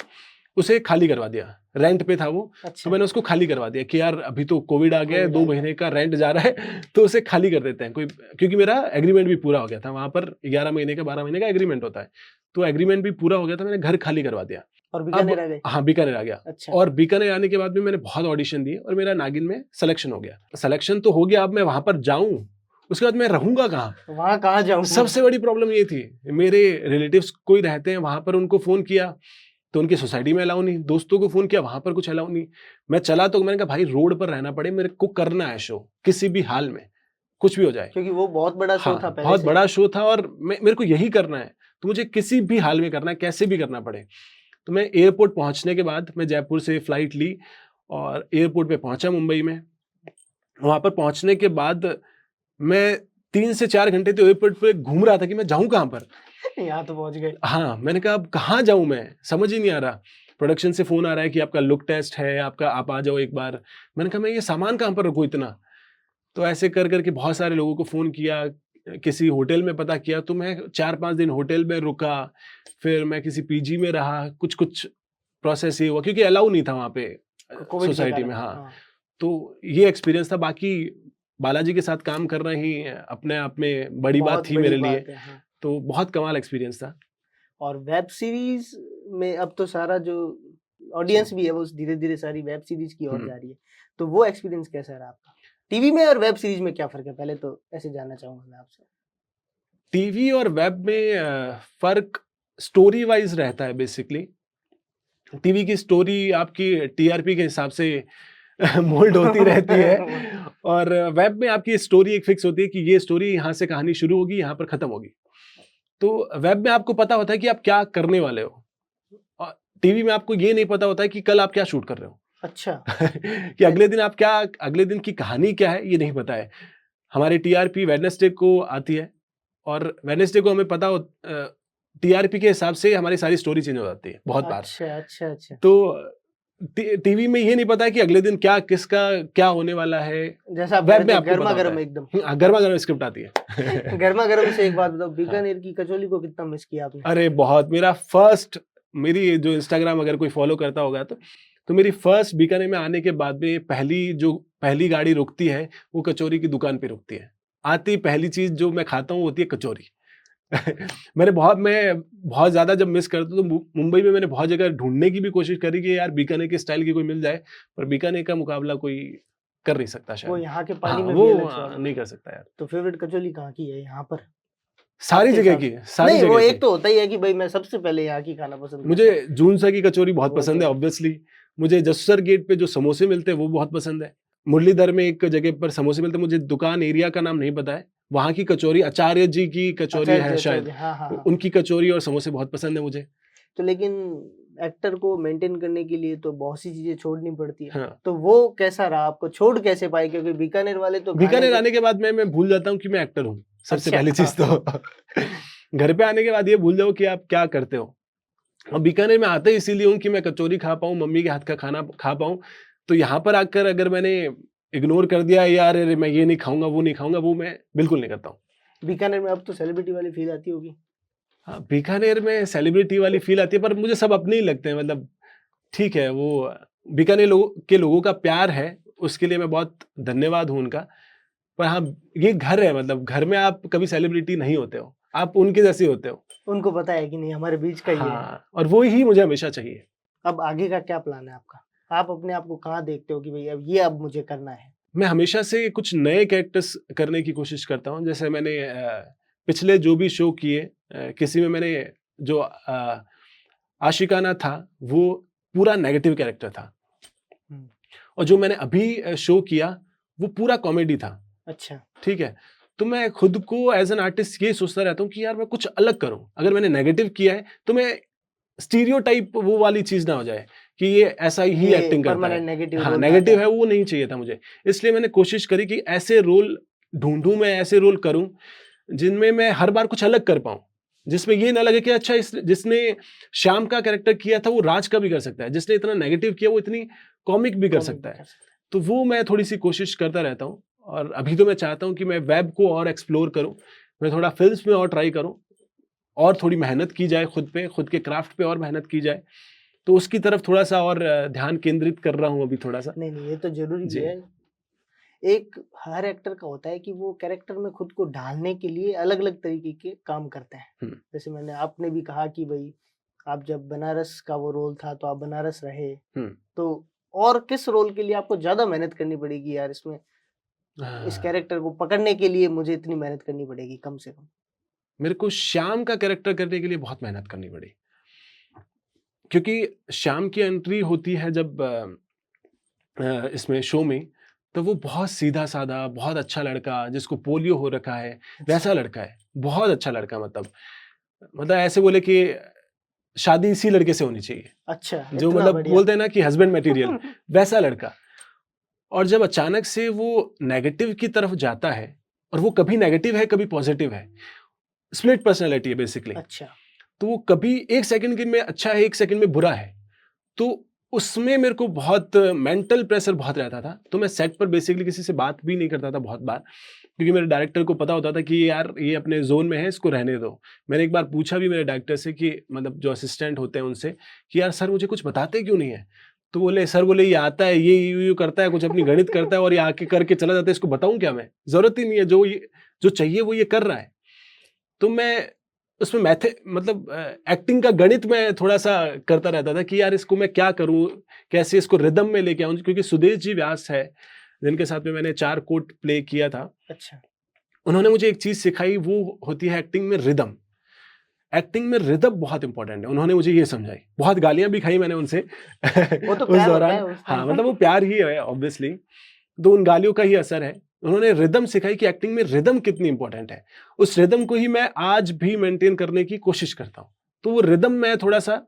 उसे खाली करवा दिया। रेंट पे था वो, तो अच्छा, मैंने उसको खाली करवा दिया कि यार अभी तो कोविड आ गया है, कोविड 2 आ गया। महीने का रेंट जा रहा है, तो उसे खाली कर देते हैं। कोई, क्योंकि मेरा एग्रीमेंट भी पूरा हो गया था। वहाँ पर 11 महीने का, 12 महीने का एग्रीमेंट होता है। तो एग्रीमेंट भी पूरा हो गया था, मैंने घर खाली करवा दिया। और अब बीकानेर आ गए? हाँ, बीकानेर आ गया। अच्छा, और बीकानेर आने के बाद भी मैंने बहुत ऑडिशन दिए और मेरा नागिन में सिलेक्शन हो गया। सिलेक्शन तो हो गया, अब मैं वहाँ पर जाऊँ, उसके बाद मैं रहूँगा कहाँ? वहाँ कहाँ जाऊँ? सबसे बड़ी प्रॉब्लम ये थी। मेरे रिलेटिव्स कोई रहते हैं वहाँ पर, उनको फ़ोन किया, तो उनकी सोसाइटी में अलाउ नहीं। दोस्तों को फ़ोन किया, वहाँ पर कुछ अलाउ नहीं। मैं चला तो मैंने कहा भाई रोड पर रहना पड़े, मेरे को करना है शो, किसी भी हाल में, कुछ भी हो जाए। क्योंकि वो बहुत बड़ा शो था हाँ, पहले बहुत से ही। बड़ा शो था और मेरे को यही करना है, तो मुझे किसी भी हाल में करना है, कैसे भी करना पड़े। तो मैं एयरपोर्ट पहुँचने के बाद मैं जयपुर से फ्लाइट ली और एयरपोर्ट पे पहुँचा मुंबई में। वहाँ पर पहुँचने के बाद मैं 3 से 4 घंटे तो एयरपोर्ट पे घूम रहा था कि मैं जाऊँ कहाँ पर? यहाँ तो पहुँच गए। हाँ, मैंने कहा अब कहाँ जाऊँ मैं? समझ ही नहीं आ रहा। प्रोडक्शन से फ़ोन आ रहा है कि आपका लुक टेस्ट है, आपका आप आ जाओ एक बार। मैंने कहा मैं ये सामान कहाँ पर रखूँ इतना? तो ऐसे कर के बहुत सारे लोगों को फ़ोन किया, किसी होटल में पता किया, तो मैं 4-5 दिन होटल में रुका, फिर मैं किसी पीजी में रहा, कुछ-कुछ प्रोसेस ये हुआ क्योंकि अलाउ नहीं था वहाँ पे कोविड के सोसाइटी कारण। में, हाँ। हाँ। तो ये एक्सपीरियंस था, बाकी बालाजी के साथ काम करना ही अपने आप में बड़ी बात बहुत थी बड़ी मेरे लिए, बात है, हाँ। तो बहुत कमाल एक्सपीरियंस था। और वेब सीरीज़ में अब तो सारा जो जी। ऑडियंस भी है वो धीरे-धीरे सारी वेब सीरीज़ की ओर हुँ। जा रही है। तो वो एक्सपीरियंस कैसा रहा आपका? टीवी में और वेब सीरीज़ में क्या फ़र्क है? पहले तो ऐसे जानना चाहूँगा मैं आपसे। टीवी और वेब में फ़र्क स्टोरी वाइज़ रहता है बेसिकली। टीवी की स्टोरी आपकी टीआरपी के हिसाब से मोल्ड होती रहती है और वेब में आपकी स्टोरी एक फिक्स होती है कि ये स्टोरी यहाँ से कहानी शुरू होगी, यहाँ पर खत्म होगी। तो वेब में आपको पता होता है कि आप क्या करने वाले हो और टीवी में आपको ये नहीं पता होता है कि कल आप क्या शूट कर रहे हो। अच्छा। कि अगले दिन की कहानी क्या है, ये नहीं पता है। हमारी टीआरपी वेडनेसडे को आती है और वेडनेसडे को हमें पता हो टीआरपी के हिसाब से हमारी सारी स्टोरी चेंज हो जाती है बहुत बार। अच्छा, अच्छा, अच्छा। तो टीवी में ये नहीं पता है कि अगले दिन क्या किसका क्या होने वाला है। जैसा आप कह वेब रहे में थे आपको पता होता गरमा-गरम है। एकदम। गरमा-गरम स्क्रिप्ट आती है। गरमा-गरम से एक बात बताओ, हाँ। बीकानेर की कचौली को कितना मिस किया आपने? अरे बहुत, मेरी जो इंस्टाग्राम अगर कोई फॉलो करता होगा तो मेरी फर्स्ट बीकानेर में आने के बाद में पहली गाड़ी रुकती है, वो कचौरी की दुकान पे रुकती है। आते ही पहली चीज़ जो मैं खाता हूँ होती है कचौरी। मैं बहुत ज़्यादा जब मिस करता हूँ तो मुंबई में मैंने बहुत जगह ढूँढने की भी कोशिश करी कि यार बीकानेर के स्टाइल की कोई मिल जाए, पर बीकानेर का मुकाबला कोई कर नहीं सकता वो शायद। यहाँ के पानी हाँ, में भी वो अलग स्वाद नहीं होता कर है। सकता यार। तो फेवरेट कचौली कहाँ की है यहाँ पर? सारी आपके जगह हिसाब की से? सारी नहीं, वो जगह की। एक तो होता ही है कि भई मैं सबसे पहले यहाँ की खाना पसंद मुझे करता हूँ। जूनसा की कचौरी बहुत वो पसंद तो है है। ऑब्वियसली। मुझे जससर गेट पे जो समोसे मिलते हैं वो बहुत पसंद है। मुरलीधर में एक जगह पर समोसे मिलते हैं, मुझे दुकान एरिया का नाम नहीं पता है। वहाँ की कचौरी आचार्य जी की कचौरी आचार्य जी, है आचार्य शायद। जी। हाँ, हाँ, हाँ। उनकी कचौरी और समोसे बहुत पसंद है मुझे। तो लेकिन एक्टर को मेंटेन करने के लिए तो बहुत सी चीज़ें छोड़नी पड़ती है। हाँ, तो वो कैसा रहा आपको? छोड़ कैसे पाए? क्योंकि बीकानेर वाले तो खाने बीकानेर के आने के बाद मैं भूल जाता हूँ कि मैं एक्टर हूँ, सबसे अच्छा। पहली चीज़ तो। घर पे आने के बाद ये भूल जाओ कि आप क्या करते हो। और बीकानेर में आता ही इसीलिए हूँ कि मैं कचौरी खा पाऊँ, मम्मी के हाथ का खाना खा पाऊँ। तो यहाँ पर आकर अगर मैंने इग्नोर कर दिया यार अरे मैं ये नहीं खाऊँगा, वो नहीं खाऊँगा, वो मैं बिल्कुल नहीं करता हूँ। बीकानेर में अब तो सेलिब्रिटी वाली फ़ील आती होगी। हाँ, बीकानेर में सेलिब्रिटी वाली फ़ील आती है पर मुझे सब अपने ही लगते हैं मतलब ठीक है वो बीकानेर लोगों का प्यार है, उसके लिए मैं बहुत धन्यवाद हूँ उनका। पर हाँ, ये घर है मतलब घर में आप कभी सेलिब्रिटी नहीं होते हो, आप उनके जैसे होते हो। उनको पता है कि नहीं हमारे बीच का ये है। हाँ, और वो ही मुझे हमेशा चाहिए। अब आगे का क्या प्लान है आपका? आप अपने आप को कहाँ देखते हो कि भई अब मुझे करना है? मैं हमेशा से कुछ नए कैरेक्टर्स करने की कोशिश करता हूँ। जैसे मैंने पिछले जो भी शो किए किसी में मैंने जो आशिकाना था, वो पूरा नेगेटिव कैरेक्टर था हुँ। और जो मैंने अभी शो किया, वो पूरा कॉमेडी था, अच्छा। ठीक है? तो मैं खुद को एज़ एन आर्टिस्ट ये सोचता रहता हूँ कि यार मैं कुछ अलग करूँ। अगर मैंने नेगेटिव किया है, तो मैं स्टीरियोटाइप वो वाली चीज़ ना हो जाए कि ये ऐसा ही ये एक्टिंग करता परमानेंट है। नेगेटिव हाँ, रोल ना नेगेटिव जाए। है वो नहीं चाहिए था मुझे। इसलिए मैंने कोशिश करी कि ऐसे रोल ढूँढूँ मैं, ऐसे रोल करूँ जिनमें मैं हर बार कुछ अलग कर पाऊँ। जिसमें ये ना लगे कि अच्छा इस जिसने श्याम का कैरेक्टर किया था वो राज का भी कर सकता है। जिसने इतना नेगेटिव किया वो इतनी कॉमिक भी कर कॉमिक सकता भी है। कर सकते हैं। तो वो मैं थोड़ी-सी कोशिश करता रहता हूँ और अभी तो मैं चाहता हूँ कि मैं वेब को और एक्सप्लोर करूँ। मैं थोड़ा फ़िल्म्स में और ट्राई करूँ और थोड़ी मेहनत की जाए खुद पे, खुद के क्राफ्ट पे और मेहनत की जाए। तो उसकी तरफ थोड़ा-सा और ध्यान केंद्रित कर रहा हूँ अभी थोड़ा-सा। नहीं, नहीं, ये तो ज़रूरी भी जी। है। एक हर एक्टर का होता है कि वो कैरेक्टर में खुद को ढालने के लिए अलग-अलग तरीके के काम करते हैं। हुँ, जैसे आपने भी कहा कि भई आप जब बनारस का वो रोल था तो आप बनारस रहे। हुँ। तो और किस रोल के लिए आपको ज़्यादा मेहनत करनी पड़ेगी यार इसमें इस आह, कैरेक्टर को पकड़ने के लिए मुझे इतनी मेहनत करनी पड़ेगी कम से कम? मेरे को श्याम का कैरेक्टर करने के लिए बहुत मेहनत करनी पड़ी। क्योंकि श्याम की एंट्री होती है जब इसमें शो में, तो वो बहुत सीधा-साधा, बहुत अच्छा लड़का जिसको पोलियो हो रखा है, अच्छा, वैसा लड़का है। बहुत अच्छा लड़का मतलब ऐसे बोले कि शादी इसी लड़के से होनी चाहिए। अच्छा, जो इतना मतलब बढ़िया। बोलते हैं ना कि हस्बैंड मटेरियल, वैसा लड़का। और जब अचानक से वो नेगेटिव की तरफ जाता है, और वो कभी नेगेटिव है, कभी पॉजिटिव है। स्प्लिट पर्सनैलिटी है बेसिकली। अच्छा। तो वो कभी 1 सेकंड के में अच्छा है, 1 सेकंड में बुरा है। तो उसमें मेरे को बहुत मेंटल प्रेशर बहुत रहता था। तो मैं सेट पर बेसिकली किसी से बात भी नहीं करता था बहुत बार, क्योंकि मेरे डायरेक्टर को पता होता था कि यार ये अपने ज़ोन में है, इसको रहने दो। मैंने एक बार पूछा भी मेरे डायरेक्टर से कि मतलब जो असिस्टेंट होते हैं उनसे कि यार सर मुझे कुछ बताते क्यों नहीं है? तो बोले सर बोले ये आता है, ये यूँ-यूँ करता है, कुछ अपनी गणित करता है और ये आके करके चला जाता है, इसको बताऊँ क्या मैं? ज़रूरत ही नहीं है, जो चाहिए वो ये कर रहा है। तो मैं उसमें मतलब एक्टिंग का गणित मैं थोड़ा-सा करता रहता था कि यार इसको मैं क्या करूँ? कैसे इसको रिदम में लेके आऊँ? क्योंकि सुदेश जी व्यास है, जिनके साथ में मैंने 4 कोट प्ले किया था। अच्छा। उन्होंने मुझे एक चीज़ सिखाई, वो होती है एक्टिंग में रिदम। एक्टिंग में रिदम बहुत इंपॉर्टेंट है, उन्होंने मुझे ये समझाई। बहुत गालियाँ भी खाई मैंने उनसे वो तो उस प्यार होता दौरान। है उस हाँ, टाइम। मतलब वो प्यार ही है ऑब्वियसली। तो उन गालियों का ही असर है। उन्होंने रिदम सिखाई कि एक्टिंग में रिदम कितनी इंपॉर्टेंट है। उस रिदम को ही मैं आज भी मेंटेन करने की कोशिश करता हूँ। तो वो रिदम मैं थोड़ा-सा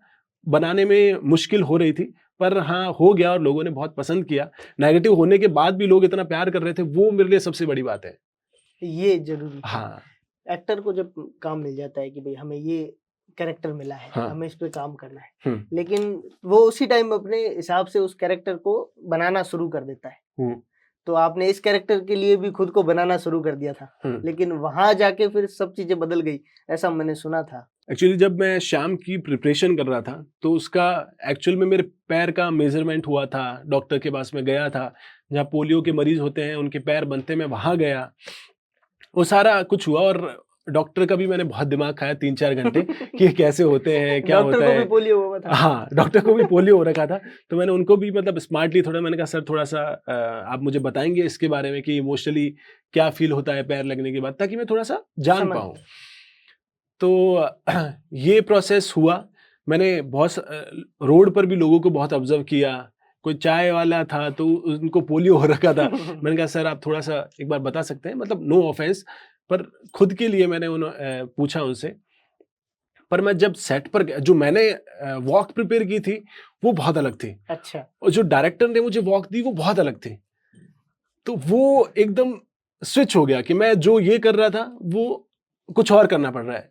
बनाने में मुश्किल हो रही थी, पर हाँ, हो गया और लोगों ने बहुत पसंद किया। नेगेटिव होने के बाद भी लोग इतना प्यार कर रहे थे, वो मेरे लिए सबसे बड़ी बात है। ये ज़रूरी है। हाँ, एक्टर को जब काम मिल जाता है कि भई हमें ये कैरेक्टर मिला है, हाँ। हमें इस पे काम करना है। हुँ, लेकिन वो उसी टाइम अपने हिसाब से उस कैरेक्टर को बनाना शुरू कर देता है। हुँ, तो आपने इस कैरेक्टर के लिए भी खुद को बनाना शुरू कर दिया था। हुँ। लेकिन वहाँ जाके फिर सब चीज़ें बदल गई, ऐसा मैंने सुना था। एक्चुअली जब मैं श्याम की प्रिपरेशन कर रहा था, तो उसका एक्चुअल में मेरे पैर का मेज़रमेंट हुआ था, डॉक्टर के पास मैं गया था, जहाँ पोलियो के मरीज़ होते हैं, उनके पैर बनते हैं, मैं वहाँ गया। वो सारा कुछ हुआ और डॉक्टर का भी मैंने बहुत दिमाग खाया 3-4 घंटे कि ये कैसे होते हैं, क्या डॉक्टर होता को भी है? पोलियो हुआ था। हाँ, डॉक्टर को भी पोलियो हो रखा था, तो मैंने उनको भी मतलब स्मार्टली थोड़ा मैंने कहा सर थोड़ा-सा आप मुझे बताएँगे इसके बारे में कि इमोशनली क्या फ़ील होता है पैर लगने के बाद, ताकि मैं थोड़ा-सा जान समझ पाऊँ। गया। तो ये प्रोसेस हुआ। मैंने रोड पर भी लोगों को बहुत ऑब्ज़र्व किया। कोई चाय वाला था तो उनको पोलियो हो रखा था। मैंने कहा सर आप थोड़ा-सा एक बार बता सकते हैं? मतलब नो ऑफेंस, पर खुद के लिए मैंने पूछा उनसे। पर मैं जब सेट पर गया, जो मैंने वॉक प्रिपेयर की थी, वो बहुत अलग थी अच्छा। और जो डायरेक्टर ने मुझे वॉक दी, वो बहुत अलग थी। तो वो एकदम स्विच हो गया कि मैं जो ये कर रहा था, वो कुछ और करना पड़ रहा है।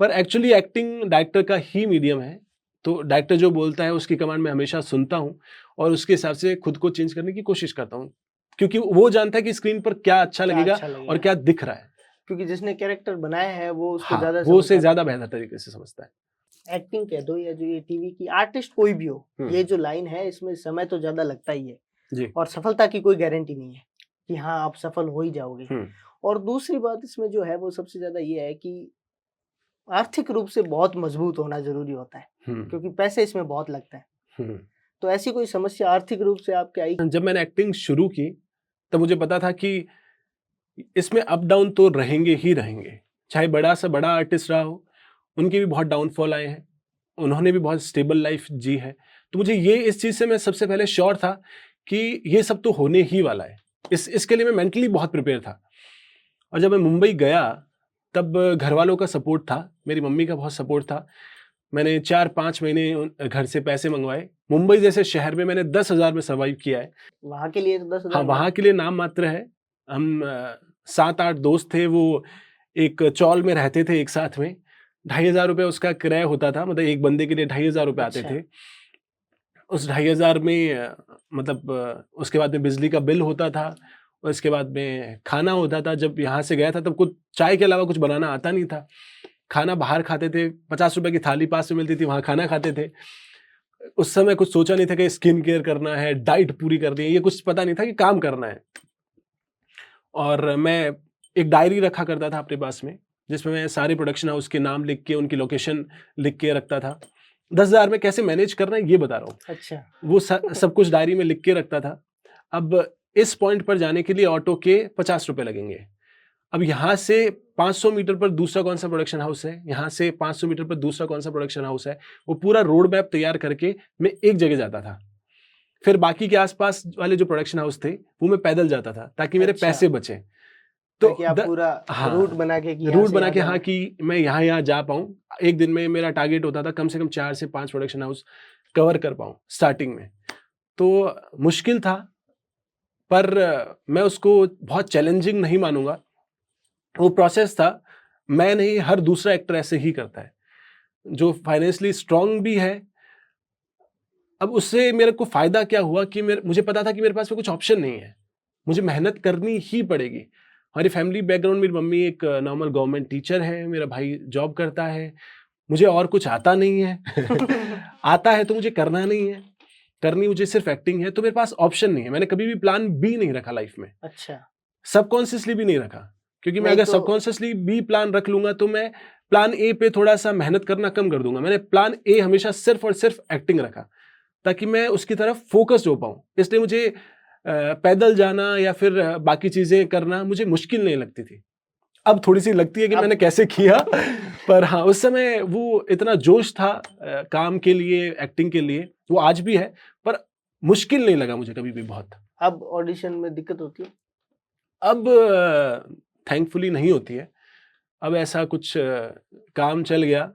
पर एक्चुअली एक्टिंग डायरेक्टर का ही मीडियम है, तो डायरेक्टर जो बोलता है उसकी कमांड मैं हमेशा सुनता हूँ और उसके हिसाब से खुद को चेंज करने की कोशिश करता हूँ। क्योंकि वो जानता है कि स्क्रीन पर क्या अच्छा क्या लगेगा अच्छा और लगेगा? क्या दिख रहा है। क्योंकि जिसने कैरेक्टर बनाया है वो उसको हाँ, ज़्यादा वो समझ उसे पाता ज़्यादा है। बेहतर तरीके से समझता है। एक्टिंग कह दो या जो ये टीवी की आर्टिस्ट कोई भी हो, हुँ, ये जो लाइन है इसमें समय तो ज़्यादा लगता ही है जी। और सफलता की कोई गारंटी नहीं है कि हाँ, आप सफल हो ही जाओगे। हुँ, और दूसरी बात इसमें जो है वो सबसे ज़्यादा ये है कि आर्थिक रूप से बहुत मजबूत होना ज़रूरी होता है, हुँ, क्योंकि पैसे इसमें बहुत लगते हैं। हुँ। तो ऐसी कोई समस्या आर्थिक रूप से आपके आई? जब मैंने एक्टिंग शुरू की, तब मुझे पता था कि इसमें अप डाउन तो रहेंगे ही रहेंगे। चाहे बड़ा से बड़ा आर्टिस्ट रहा हो, उनके भी बहुत डाउनफॉल आए हैं। उन्होंने भी बहुत स्टेबल लाइफ़ जी है। तो मुझे ये इस चीज़ से मैं सबसे पहले श्योर था कि ये सब तो होने ही वाला है। इसके लिए मैं मेंटली बहुत प्रिपेयर था। और जब मैं मुंबई गया, तब घरवालों का सपोर्ट था, मेरी मम्मी का बहुत सपोर्ट था। मैंने 4-5 महीने घर से पैसे मँगवाए। मुंबई जैसे शहर में मैंने 10,000 में सर्वाइव किया है। वहाँ के लिए तो हाँ, 10,000 वहाँ बहुत के लिए नाम मात्र है। हम 7-8 दोस्त थे, वो एक चॉल में रहते थे एक साथ में। ₹2,500 उसका किराया होता था, मतलब एक बंदे के लिए ₹2,500 आते अच्छा। थे। उस 2,500 में मतलब उसके बाद में बिजली का बिल होता था, और इसके बाद में खाना होता था। जब यहाँ से गया था तब कुछ चाय के अलावा कुछ बनाना आता नहीं था। खाना बाहर खाते थे, ₹50 की थाली पास में मिलती थी, वहाँ खाना खाते थे। उस समय कुछ सोचा नहीं था कि स्किन केयर करना है, डाइट पूरी करनी है, ये कुछ पता नहीं था कि काम करना है। और मैं एक डायरी रखा करता था अपने पास में, जिसमें मैं सारे प्रोडक्शन हाउस के नाम लिख के, उनकी लोकेशन लिख के रखता था। 10,000 में कैसे मैनेज करना है ये बता रहा हूँ। अच्छा। वो सब कुछ डायरी में लिख के रखता था। अब इस पॉइंट पर जाने के लिए ऑटो के ₹50 लगेंगे। अब यहाँ से 500 मीटर पर दूसरा कौन-सा प्रोडक्शन हाउस है, यहाँ से 500 मीटर पर दूसरा कौन-सा प्रोडक्शन हाउस है, वो पूरा रोड मैप तैयार करके मैं एक जगह जाता था। फिर बाकी के आस-पास वाले जो प्रोडक्शन हाउस थे, वो मैं पैदल जाता था, ताकि मेरे अच्छा, पैसे बचें। तो ताकि आप द पूरा रूट हाँ, बना के कि यहाँ रूट से बना यहाँ के हाँ, जाना है। कि मैं यहाँ-यहाँ जा पाऊँ। एक दिन में मेरा टारगेट होता था कम से कम 4 से 5 प्रोडक्शन हाउस कवर कर पाऊँ, स्टार्टिंग में। तो मुश्किल था, पर मैं उसको बहुत चैलेंजिंग नहीं मानूँगा। वो प्रोसेस था, मैं नहीं हर दूसरा एक्टर ऐसे ही करता है, जो फाइनेंशियली स्ट्रांग भी है। अब उससे मेरे को फ़ायदा क्या हुआ कि मुझे पता था कि मेरे पास में कुछ ऑप्शन नहीं है, मुझे मेहनत करनी ही पड़ेगी। हमारी फैमिली बैकग्राउंड, मेरी मम्मी एक नॉर्मल गवर्नमेंट टीचर है, मेरा भाई जॉब करता है, मुझे और कुछ आता नहीं है। आता है तो मुझे करना नहीं है, करनी मुझे सिर्फ़ एक्टिंग है, तो मेरे पास ऑप्शन नहीं है। मैंने कभी भी प्लान बी नहीं रखा लाइफ़ में, अच्छा, सबकॉन्शियसली भी नहीं रखा, क्योंकि मैं नहीं अगर तो सबकॉन्शियसली बी प्लान रख लूँगा तो मैं प्लान ए पे थोड़ा-सा मेहनत करना कम कर दूँगा। मैंने प्लान ए हमेशा सिर्फ़ और सिर्फ़ एक्टिंग रखा, ताकि मैं उसकी तरफ फ़ोकस्ड हो पाऊँ। इसलिए मुझे पैदल जाना या फिर बाकी चीज़ें करना मुझे मुश्किल नहीं लगती थी। अब थोड़ी-सी लगती है कि मैंने अब कैसे किया। पर हाँ, उस समय वो इतना जोश था काम के लिए, एक्टिंग के लिए, वो आज भी है, पर मुश्किल नहीं लगा मुझे कभी भी बहुत। अब ऑडिशन में दिक्कत होती है? अब थैंकफुली नहीं होती है। अब ऐसा कुछ काम चल गया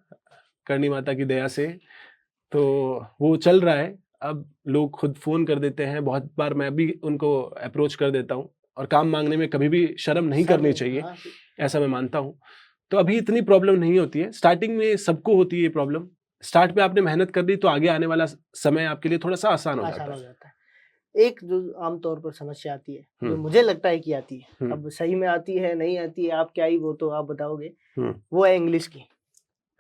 करणी माता की दया से, तो वो चल रहा है। अब लोग खुद फ़ोन कर देते हैं, बहुत बार मैं भी उनको अप्रोच कर देता हूँ, और काम माँगने में कभी भी शर्म नहीं शर्म करनी नहीं, चाहिए, हाँ, ऐसा मैं मानता हूँ। तो अभी इतनी प्रॉब्लम नहीं होती है, स्टार्टिंग में सबको होती है ये प्रॉब्लम। स्टार्ट पे आपने मेहनत कर दी तो आगे आने वाला समय आपके लिए थोड़ा-सा आसान हो आसान जाता हो है। जाता है। एक जो आम तौर पर समस्या आती है, हुँ, जो मुझे लगता है कि आती है, हुँ, अब सही में आती है, नहीं आती है, आप क्या ही वो तो आप बताओगे, हुँ, वो है इंग्लिश की।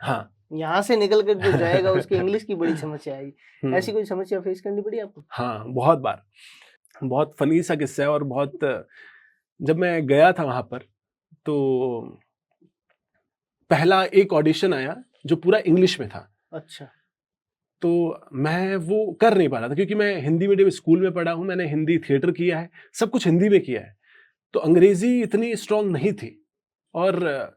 हाँ। यहाँ से निकल कर जो जाएगा उसकी इंग्लिश की बड़ी समस्या आएगी। हुँ, ऐसी कोई समस्या फेस करनी पड़ी आपको? हाँ, बहुत बार। बहुत फ़नी सा किस्सा है, और बहुत जब मैं गया था वहाँ पर, तो पहला एक ऑडिशन आया जो पूरा इंग्लिश में था। अच्छा, तो मैं वो कर नहीं पा रहा था, क्योंकि मैं हिंदी मीडियम स्कूल में पढ़ा हूँ, मैंने हिंदी थिएटर किया है, सब कुछ हिंदी में किया है। तो अंग्रेज़ी इतनी स्ट्रॉन्ग नहीं थी, और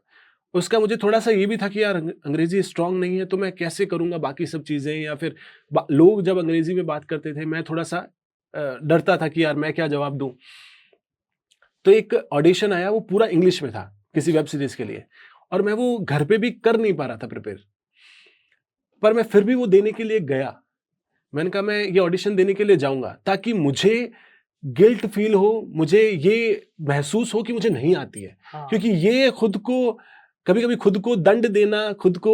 उसका मुझे थोड़ा-सा ये भी था कि यार अंग्रेज़ी स्ट्रॉन्ग नहीं है तो मैं कैसे करूँगा बाकी सब चीज़ें, या फिर बा लोग जब अंग्रेज़ी में बात करते थे, मैं थोड़ा-सा डरता था कि यार मैं क्या जवाब दूँ? तो एक ऑडिशन आया, वो पूरा इंग्लिश में था, किसी वेब सीरीज़ के लिए, और मैं वो घर पे भी कर नहीं पा रहा था प्रिपेयर। पर मैं फिर भी वो देने के लिए गया। मैंने कहा मैं ये ऑडिशन देने के लिए जाऊँगा, ताकि मुझे गिल्ट फ़ील हो, मुझे ये महसूस हो कि मुझे नहीं आती है। हाँ, क्योंकि ये खुद को कभी-कभी खुद को दंड देना, खुद को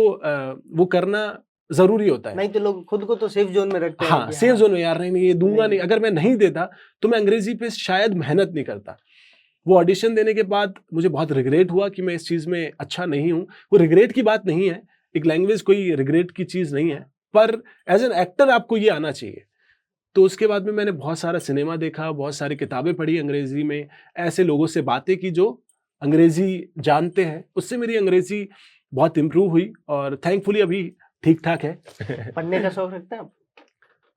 वो करना ज़रूरी होता है। नहीं तो लोग खुद को तो सेफ ज़ोन में रखते हैं हाँ, कि सेफ हाँ, ज़ोन में, यार नहीं, ये दूँगा नहीं, नहीं, अगर मैं नहीं देता, तो मैं अंग्रेज़ी पे शायद मेहनत नहीं करता। वो ऑडिशन देने के बाद मुझे बहुत रिग्रेट हुआ कि मैं इस चीज़ में अच्छा नहीं हूँ। वो रिग्रेट की बात नहीं है, एक लैंग्वेज कोई रिग्रेट की चीज़ नहीं है, पर एज़ एन एक्टर आपको ये आना चाहिए। तो उसके बाद में मैंने बहुत सारा सिनेमा देखा, बहुत सारी किताबें पढ़ी अंग्रेज़ी में, ऐसे लोगों से बातें की जो अंग्रेज़ी जानते हैं, उससे मेरी अंग्रेज़ी बहुत इम्प्रूव हुई, और थैंकफुली अभी ठीक-ठाक है। पढ़ने का शौक रखते हैं आप?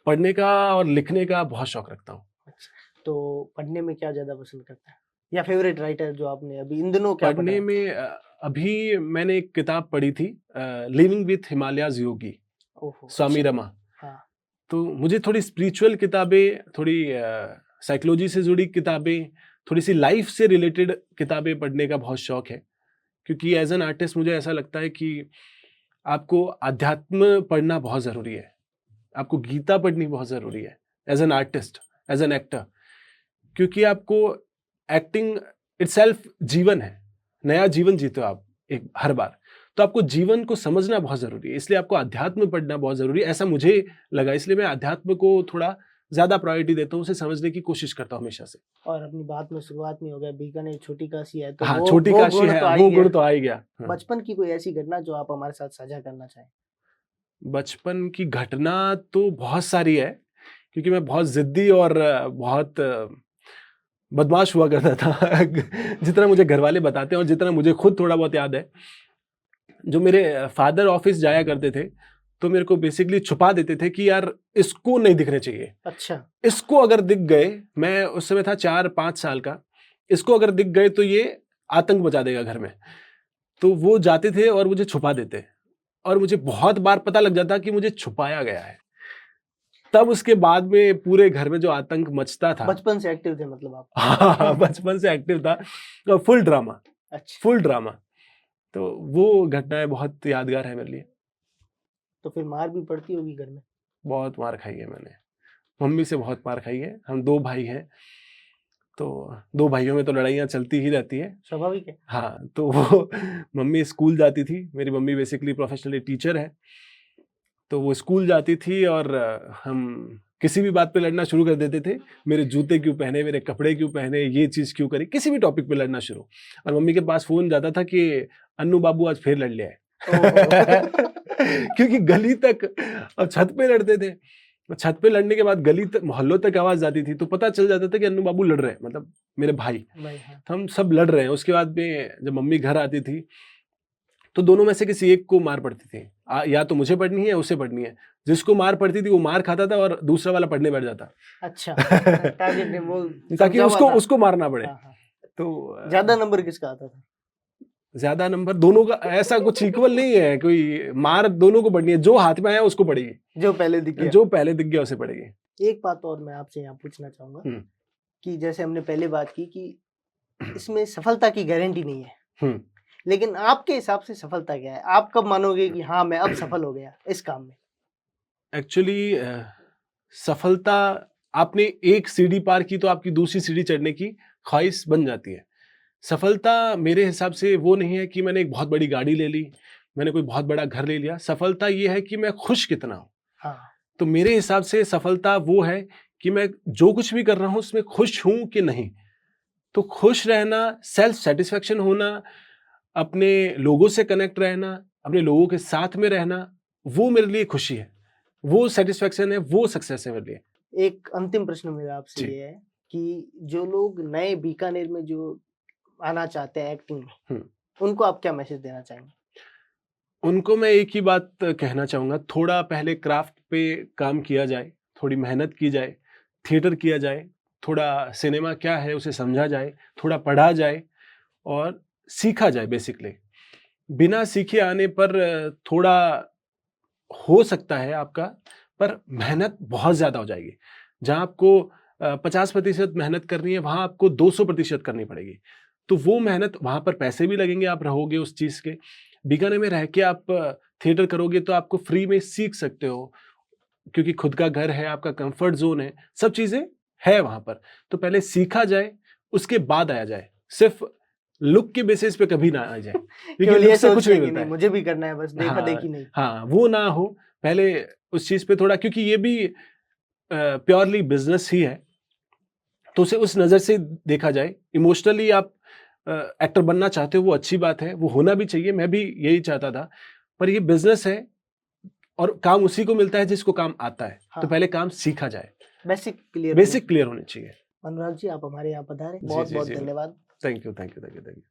पढ़ने का और लिखने का बहुत शौक रखता हूँ। अच्छा, तो पढ़ने में क्या ज़्यादा पसंद करते हैं? या फ़ेवरेट राइटर जो आपने अभी इन दिनों क्या पढ़ रहे पढ़ने हैं? में अभी मैंने एक किताब पढ़ी थी, लिविंग विथ हिमालयाज़ योगी, ओहो! स्वामी अच्छा, रमा। हाँ, तो मुझे थोड़ी स्पिरिचुअल किताबें, थोड़ी साइकोलॉजी से जुड़ी किताबें, थोड़ी-सी लाइफ़ से रिलेटेड किताबें पढ़ने का बहुत शौक है। क्योंकि एज़ एन आर्टिस्ट मुझे ऐसा लगता है कि आपको अध्यात्म पढ़ना बहुत ज़रूरी है। आपको गीता पढ़नी बहुत ज़रूरी है, as an artist, as an actor. क्योंकि आपको एक्टिंग इटसेल्फ जीवन है, नया जीवन जीते हो आप एक हर बार। तो आपको जीवन को समझना बहुत ज़रूरी है, इसलिए आपको अध्यात्म पढ़ना बहुत ज़रूरी है, ऐसा मुझे लगा। इसलिए मैं अध्यात्म को थोड़ा ज़्यादा प्रायोरिटी देता हूँ, उसे समझने की कोशिश करता हूँ हमेशा से। और अपनी बात में शुरुआत में हो गया बीकानेर छोटी काशी है, तो हाँ, वो छोटी वो काशी गुण है, तो आ ही वो गुण गया। तो आ ही गया। हाँ, बचपन की कोई ऐसी घटना जो आप हमारे साथ साझा करना चाहें? बचपन की घटना तो बहुत सारी है, क्योंकि मैं बहुत ज़िद्दी और बहुत बदमाश हुआ करता था। जितना मुझे घरवाले बताते हैं और जितना मुझे खुद थोड़ा बहुत याद है, जो मेरे फादर ऑफिस जाया करते थे, तो मेरे को बेसिकली छुपा देते थे कि यार इसको नहीं दिखने चाहिए। अच्छा, इसको अगर दिख गए, मैं उस समय था 4-5 साल का, इसको अगर दिख गए तो ये आतंक मचा देगा घर में। तो वो जाते थे और मुझे छुपा देते, और मुझे बहुत बार पता लग जाता कि मुझे छुपाया गया है। तब उसके बाद में पूरे घर में जो आतंक मचता था। बचपन से एक्टिव थे मतलब आप? हाँ, बचपन से एक्टिव था, फुल ड्रामा, अच्छा, फुल ड्रामा। तो वो घटनाएँ बहुत यादगार है मेरे लिए। तो फिर मार भी पड़ती होगी घर में? बहुत मार खाई है मैंने, मम्मी से बहुत मार खाई है, हम 2 भाई हैं, तो 2 भाइयों में तो लड़ाइयाँ चलती ही रहती है। स्वाभाविक है। हाँ, तो वो मम्मी स्कूल जाती थी, मेरी मम्मी बेसिकली प्रोफ़ेशनली टीचर है, तो वो स्कूल जाती थी और हम किसी भी बात पे लड़ना शुरू कर देते थे। मेरे जूते क्यों पहने, मेरे कपड़े क्यों पहने, ये चीज़ क्यों करी, किसी भी टॉपिक पे लड़ना शुरू। और मम्मी के पास फ़ोन जाता था कि अन्नू बाबू आज फिर लड़ लिया है। ओह! क्योंकि गली तक और छत पे लड़ते थे। छत पे लड़ने के बाद गली तक मोहल्लों तक आवाज़ जाती थी, तो पता चल जाता था कि अन्नू बाबू लड़ रहे हैं, मतलब मेरे भाई। भाई हाँ। तो हम सब लड़ रहे हैं। उसके बाद में जब मम्मी घर आती थी, तो दोनों में से किसी एक को मार पड़ती थी। या तो मुझे पड़नी है या उसे पड़नी है। जिसको मार पड़ती थी वो मार खाता था और दूसरा वाला पढ़ने बैठ जाता। अच्छा, टारगेट वो ताकि समझा हुआ उसको था। उसको मारना पड़े। हाँ, हाँ। तो ज़्यादा नंबर किसका आता था? ज़्यादा नंबर दोनों का ऐसा कुछ इक्वल नहीं है, कोई मार दोनों को पड़नी है, जो हाथ में आया उसको पड़ेगी, जो पहले दिख गया। जो पहले दिख गया उसे पड़ेगी। एक बात और मैं आपसे यहाँ पूछना चाहूँगा हुँ, कि जैसे हमने पहले बात की कि इसमें सफलता की गारंटी नहीं है। हुँ। लेकिन आपके हिसाब से सफलता क्या है? आप कब मानोगे कि हाँ, मैं अब सफल हो गया इस काम में? एक्चुअली सफलता आपने एक सीढ़ी पार की तो आपकी दूसरी सीढ़ी चढ़ने की ख्वाहिश बन जाती है। सफलता मेरे हिसाब से वो नहीं है कि मैंने एक बहुत बड़ी गाड़ी ले ली, मैंने कोई बहुत बड़ा घर ले लिया। सफलता ये है कि मैं खुश कितना हूँ। हाँ, तो मेरे हिसाब से सफलता वो है कि मैं जो कुछ भी कर रहा हूँ उसमें खुश हूँ कि नहीं। तो खुश रहना, सेल्फ सैटिस्फैक्शन होना, अपने लोगों से कनेक्ट रहना, अपने लोगों के साथ में रहना, वो मेरे लिए खुशी है। वो सैटिस्फैक्शन है, वो सक्सेस है मेरे लिए। एक अंतिम प्रश्न मेरा आपसे जी। ये है कि जो लोग नए बीकानेर में जो आना चाहते हैं एक्टिंग में, हुँ। उनको आप क्या मैसेज देना चाहेंगे? उनको मैं एक ही बात कहना चाहूँगा, थोड़ा पहले क्राफ्ट पे काम किया जाए, थोड़ी मेहनत की जाए, थिएटर किया जाए, थोड़ा सिनेमा क्या है उसे समझा जाए, थोड़ा पढ़ा जाए और सीखा जाए बेसिकली। बिना सीखे आने पर थोड़ा हो सकता है आपका, पर मेहनत बहुत ज़्यादा हो जाएगी। जहाँ आपको 50% मेहनत करनी है, वहाँ आपको 200% करनी पड़ेगी। तो वो मेहनत वहाँ पर पैसे भी लगेंगे, आप रहोगे उस चीज़ के। बीकानेर में रह के आप थिएटर करोगे तो आपको फ्री में सीख सकते हो, क्योंकि खुद का घर है, आपका कम्फर्ट ज़ोन है, सब चीज़ें है वहाँ पर। तो पहले सीखा जाए, उसके बाद आया जाए। सिर्फ़ लुक के बेसिस पे कभी ना आ जाए, क्योंकि केवल लुक ये से सोच कुछ के नहीं कि मिलता नहीं है। मुझे भी करना है बस हाँ, देखा-देखी नहीं। हाँ, वो ना हो, पहले उस चीज़ पे थोड़ा, क्योंकि ये भी प्योरली बिज़नेस ही है, तो उसे उस नज़र से देखा जाए। इमोशनली आप एक्टर बनना चाहते हो वो अच्छी बात है, वो होना भी चाहिए, मैं भी यही चाहता था। पर ये बिज़नेस है और काम उसी को मिलता है जिसको काम आता है, तो हाँ, पहले काम सीखा जाए, बेसिक क्लियर होना बेसिक चाहिए। क्लियर होने चाहिए। अनुराग जी आप हमारे यहाँ पधारे। जी, जी, बहुत-बहुत जी। धन्यवाद। Thank you, thank you, thank you, thank you.